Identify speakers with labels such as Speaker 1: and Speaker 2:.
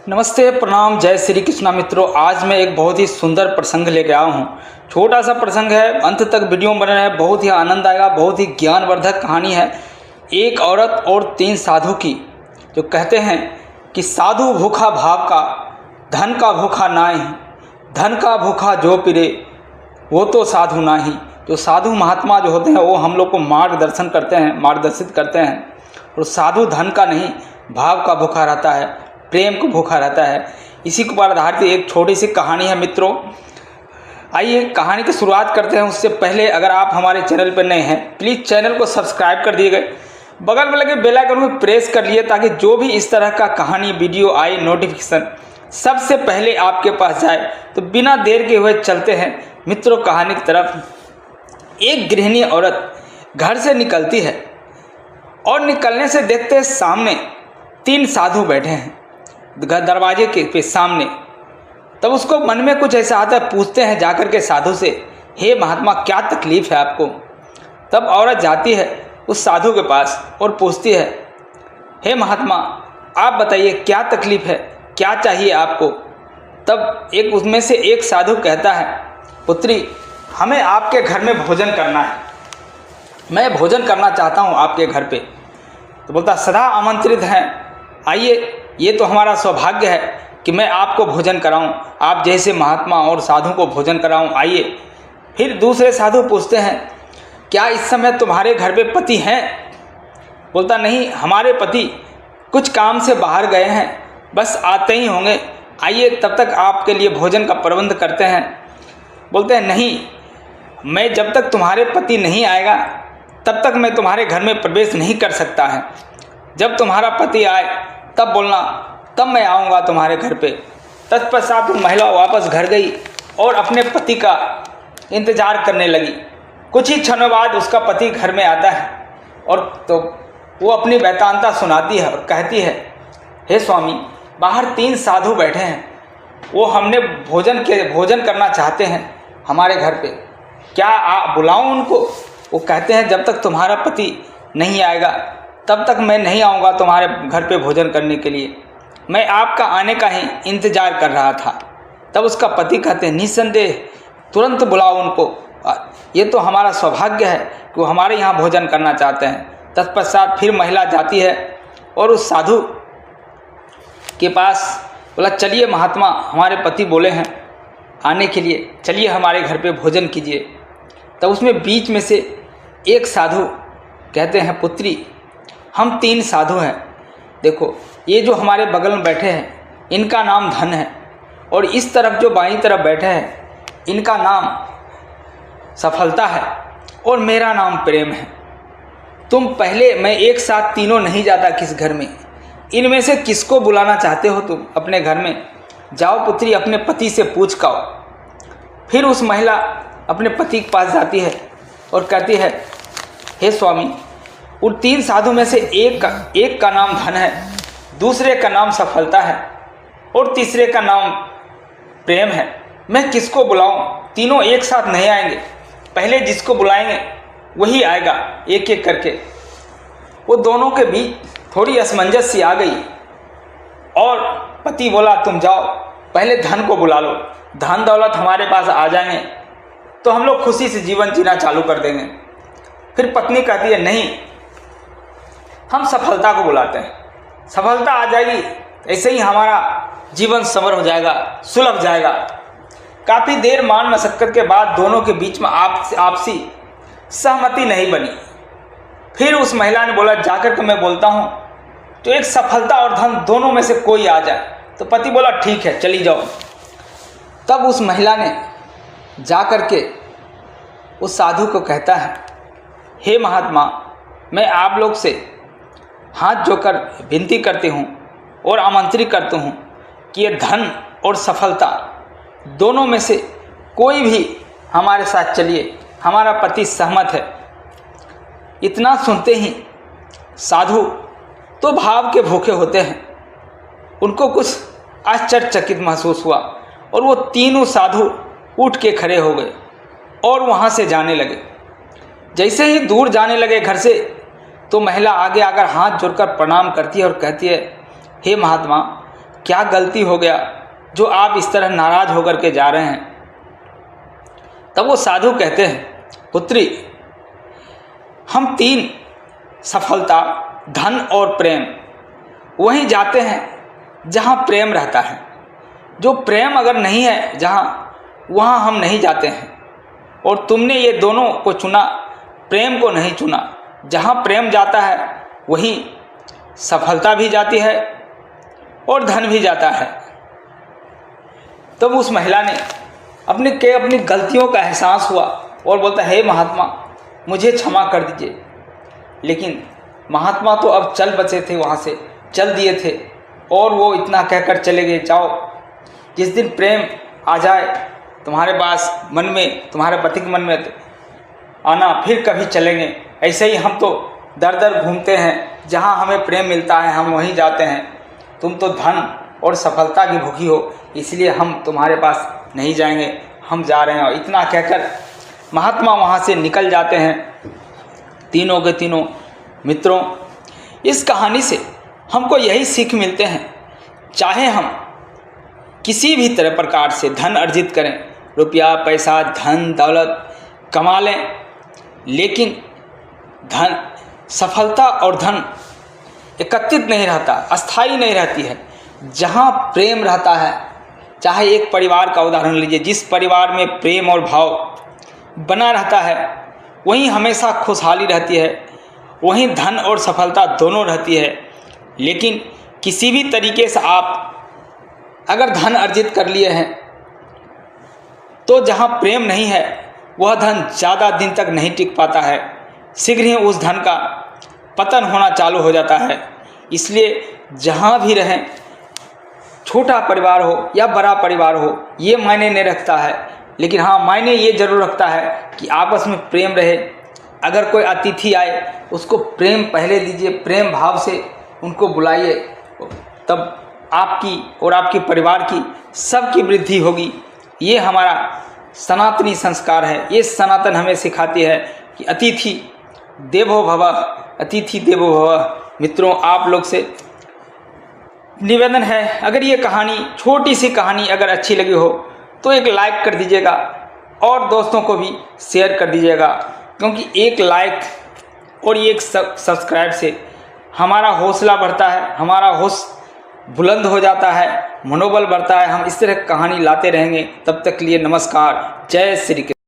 Speaker 1: नमस्ते, प्रणाम, जय श्री कृष्णा मित्रों। आज मैं एक बहुत ही सुंदर प्रसंग लेके आया हूँ। छोटा सा प्रसंग है, अंत तक वीडियो बने रहे, बहुत ही आनंद आएगा। बहुत ही ज्ञानवर्धक कहानी है। एक औरत और 3 साधु की, जो कहते हैं कि साधु भूखा भाव का, धन का भूखा नाहीं, धन का भूखा जो पिरे वो तो साधु नाही। जो साधु महात्मा जो होते हैं वो हम लोग को मार्गदर्शन करते हैं, मार्गदर्शित करते हैं। और साधु धन का नहीं, भाव का भूखा रहता है, प्रेम को भूखा रहता है। इसी के ऊपर आधारित एक छोटी सी कहानी है मित्रों। आइए कहानी की शुरुआत करते हैं। उससे पहले अगर आप हमारे चैनल पर नए हैं, प्लीज़ चैनल को सब्सक्राइब कर दिए गए, बगल में लगे बेल आइकन को प्रेस कर लिए, ताकि जो भी इस तरह का कहानी वीडियो आए नोटिफिकेशन सबसे पहले आपके पास जाए। तो बिना देर के हुए चलते हैं मित्रों कहानी की तरफ। एक गृहिणी औरत घर से निकलती है और निकलने से देखते हैं सामने 3 साधु बैठे हैं दरवाजे के सामने। तब उसको मन में कुछ ऐसा आता है, पूछते हैं जाकर के साधु से, हे महात्मा क्या तकलीफ़ है आपको। तब औरत जाती है उस साधु के पास और पूछती है, हे महात्मा आप बताइए क्या तकलीफ़ है, क्या चाहिए आपको। तब उसमें से एक साधु कहता है, पुत्री हमें आपके घर में भोजन करना है, मैं भोजन करना चाहता हूँ आपके घर पे। तो बोलता सदा आमंत्रित हैं, आइए, ये तो हमारा सौभाग्य है कि मैं आपको भोजन कराऊं, आप जैसे महात्मा और साधु को भोजन कराऊं, आइए। फिर दूसरे साधु पूछते हैं, क्या इस समय तुम्हारे घर पे पति हैं। बोलता नहीं, हमारे पति कुछ काम से बाहर गए हैं, बस आते ही होंगे, आइए तब तक आपके लिए भोजन का प्रबंध करते हैं। बोलते हैं नहीं, मैं जब तक तुम्हारे पति नहीं आएगा तब तक मैं तुम्हारे घर में प्रवेश नहीं कर सकता है। जब तुम्हारा पति आए तब बोलना, तब मैं आऊँगा तुम्हारे घर पे। तत्पश्चात महिला वापस घर गई और अपने पति का इंतज़ार करने लगी। कुछ ही क्षणों बाद उसका पति घर में आता है और तो वो अपनी वृत्तांता सुनाती है और कहती है, हे स्वामी बाहर 3 साधु बैठे हैं, वो हमने भोजन करना चाहते हैं हमारे घर पे, क्या आप बुलाऊं उनको। वो कहते हैं जब तक तुम्हारा पति नहीं आएगा तब तक मैं नहीं आऊँगा तुम्हारे घर पे भोजन करने के लिए, मैं आपका आने का ही इंतज़ार कर रहा था। तब उसका पति कहते हैं, निस्संदेह तुरंत बुलाओ उनको, ये तो हमारा सौभाग्य है कि वो हमारे यहाँ भोजन करना चाहते हैं। तत्पश्चात फिर महिला जाती है और उस साधु के पास बोला, चलिए महात्मा हमारे पति बोले हैं आने के लिए, चलिए हमारे घर पे भोजन कीजिए। तब उसमें बीच में से एक साधु कहते हैं, पुत्री हम 3 साधु हैं, देखो ये जो हमारे बगल में बैठे हैं इनका नाम धन है, और इस तरफ जो बाईं तरफ बैठे हैं इनका नाम सफलता है, और मेरा नाम प्रेम है। तुम पहले, मैं एक साथ तीनों नहीं जाता किस घर में, इनमें से किसको बुलाना चाहते हो तुम अपने घर में, जाओ पुत्री अपने पति से पूछ कर आओ। फिर उस महिला अपने पति के पास जाती है और कहती है, हे स्वामी उन 3 साधु में से एक का नाम धन है, दूसरे का नाम सफलता है और तीसरे का नाम प्रेम है, मैं किसको बुलाऊं। तीनों एक साथ नहीं आएंगे, पहले जिसको बुलाएंगे वही आएगा एक एक करके। वो दोनों के बीच थोड़ी असमंजस सी आ गई और पति बोला, तुम जाओ पहले धन को बुला लो, धन दौलत हमारे पास आ जाएंगे तो हम लोग खुशी से जीवन जीना चालू कर देंगे। फिर पत्नी कहती है, नहीं हम सफलता को बुलाते हैं, सफलता आ जाएगी ऐसे ही हमारा जीवन समर हो जाएगा, सुलभ जाएगा। काफ़ी देर मान मशक्कत के बाद दोनों के बीच में आपसी सहमति नहीं बनी। फिर उस महिला ने बोला, जाकर के मैं बोलता हूँ तो एक सफलता और धन दोनों में से कोई आ जाए। तो पति बोला, ठीक है चली जाओ। तब उस महिला ने जाकर के उस साधु को कहता है, हे महात्मा मैं आप लोग से हाथ जोड़कर विनती करती हूँ और आमंत्रित करती हूँ कि ये धन और सफलता दोनों में से कोई भी हमारे साथ चलिए, हमारा पति सहमत है। इतना सुनते ही साधु तो भाव के भूखे होते हैं, उनको कुछ आश्चर्यचकित महसूस हुआ और वो तीनों साधु उठ के खड़े हो गए और वहाँ से जाने लगे। जैसे ही दूर जाने लगे घर से, तो महिला आगे आकर हाथ जोड़कर प्रणाम करती है और कहती है, हे महात्मा क्या गलती हो गया जो आप इस तरह नाराज होकर के जा रहे हैं। तब वो साधु कहते हैं, पुत्री, हम 3 सफलता, धन और प्रेम वहीं जाते हैं जहाँ प्रेम रहता है। जो प्रेम अगर नहीं है जहाँ, वहाँ हम नहीं जाते हैं। और तुमने ये दोनों को चुना, प्रेम को नहीं चुना। जहाँ प्रेम जाता है वहीं सफलता भी जाती है और धन भी जाता है। तब उस महिला ने अपनी गलतियों का एहसास हुआ और बोलता है, हे महात्मा, मुझे क्षमा कर दीजिए। लेकिन महात्मा तो अब चल बचे थे, वहाँ से चल दिए थे और वो इतना कहकर चले गए, जाओ, जिस दिन प्रेम आ जाए तुम्हारे पास मन में, तुम्हारे पति के मन में आना, फिर कभी चलेंगे। ऐसे ही हम तो दर दर घूमते हैं, जहाँ हमें प्रेम मिलता है हम वहीं जाते हैं। तुम तो धन और सफलता की भूखी हो, इसलिए हम तुम्हारे पास नहीं जाएंगे, हम जा रहे हैं। और इतना कहकर महात्मा वहाँ से निकल जाते हैं, तीनों के तीनों मित्रों। इस कहानी से हमको यही सीख मिलते हैं, चाहे हम किसी भी तरह प्रकार से धन अर्जित करें, रुपया पैसा धन दौलत कमा लें, लेकिन धन, सफलता और धन एकत्रित नहीं रहता, अस्थाई नहीं रहती है। जहाँ प्रेम रहता है, चाहे एक परिवार का उदाहरण लीजिए, जिस परिवार में प्रेम और भाव बना रहता है वहीं हमेशा खुशहाली रहती है, वहीं धन और सफलता दोनों रहती है। लेकिन किसी भी तरीके से आप अगर धन अर्जित कर लिए हैं तो जहाँ प्रेम नहीं है वह धन ज़्यादा दिन तक नहीं टिक पाता है, शीघ्र ही उस धन का पतन होना चालू हो जाता है। इसलिए जहाँ भी रहें, छोटा परिवार हो या बड़ा परिवार हो, ये मायने नहीं रखता है, लेकिन हाँ मायने ये जरूर रखता है कि आपस में प्रेम रहे। अगर कोई अतिथि आए उसको प्रेम पहले दीजिए, प्रेम भाव से उनको बुलाइए, तब आपकी और आपके परिवार की सबकी वृद्धि होगी। ये हमारा सनातनी संस्कार है। ये सनातन हमें सिखाती है कि अतिथि देवो भवः, अतिथि देवो भवः। मित्रों, आप लोग से निवेदन है, अगर ये कहानी, छोटी सी कहानी अगर अच्छी लगी हो तो एक लाइक कर दीजिएगा और दोस्तों को भी शेयर कर दीजिएगा, क्योंकि एक लाइक और एक सब्सक्राइब से हमारा हौसला बढ़ता है, हमारा हौसला बुलंद हो जाता है, मनोबल बढ़ता है। हम इस तरह कहानी लाते रहेंगे। तब तक के लिए नमस्कार, जय श्री कृष्ण।